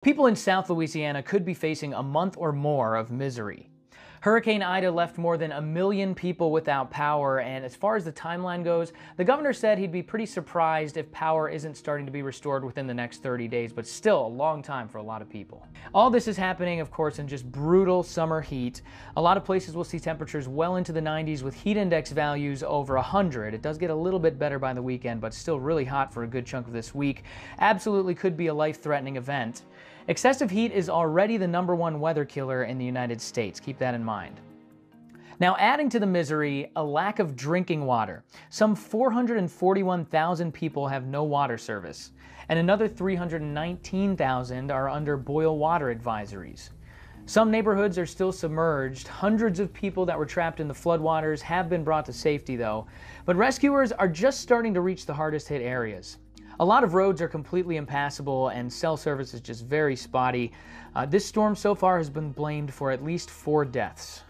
People in South Louisiana could be facing a month or more of misery. Hurricane Ida left more than 1 million people without power, and as far as the timeline goes, the governor said he'd be pretty surprised if power isn't starting to be restored within the next 30 days, but still a long time for a lot of people. All this is happening, of course, in just brutal summer heat. A lot of places will see temperatures well into the 90s with heat index values over 100. It does get a little bit better by the weekend, but still really hot for a good chunk of this week. Absolutely could be a life-threatening event. Excessive heat is already the #1 weather killer in the United States. Keep that in mind. Now, adding to the misery, a lack of drinking water. Some 441,000 people have no water service, and another 319,000 are under boil water advisories. Some neighborhoods are still submerged. Hundreds of people that were trapped in the floodwaters have been brought to safety, though, but rescuers are just starting to reach the hardest hit areas. A lot of roads are completely impassable and cell service is just very spotty. This storm so far has been blamed for at least 4 deaths.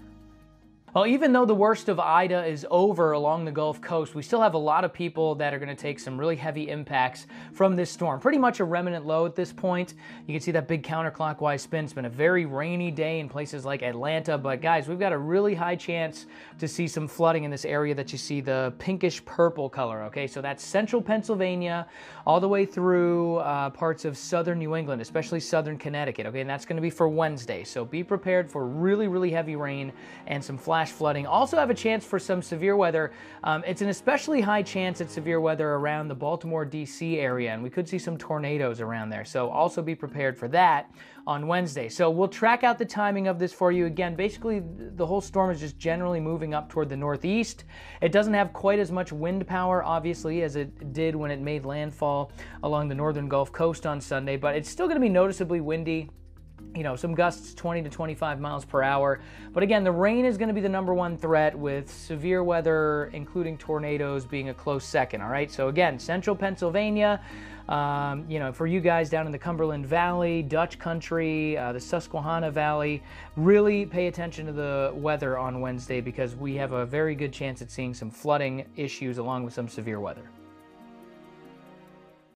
Well, even though the worst of Ida is over along the Gulf Coast, we still have a lot of people that are going to take some really heavy impacts from this storm. Pretty much a remnant low at this point. You can see that big counterclockwise spin. It's been a very rainy day in places like Atlanta, but guys, we've got a really high chance to see some flooding in this area that you see the pinkish purple color, okay? So that's central Pennsylvania all the way through parts of southern New England, especially southern Connecticut, okay? And that's going to be for Wednesday. So be prepared for really, really heavy rain and some flash flooding. Also have a chance for some severe weather. It's an especially high chance at severe weather around the Baltimore, D.C. area, and we could see some tornadoes around there. So also be prepared for that on Wednesday. So we'll track out the timing of this for you. Again, basically the whole storm is just generally moving up toward the northeast. It doesn't have quite as much wind power, obviously, as it did when it made landfall along the northern Gulf Coast on Sunday, but it's still going to be noticeably windy. You know, some gusts 20 to 25 miles per hour. But again, the rain is going to be the #1 threat, with severe weather, including tornadoes, being a close second, all right? So again, central Pennsylvania, you know, for you guys down in the Cumberland Valley, Dutch Country, the Susquehanna Valley, really pay attention to the weather on Wednesday because we have a very good chance at seeing some flooding issues along with some severe weather.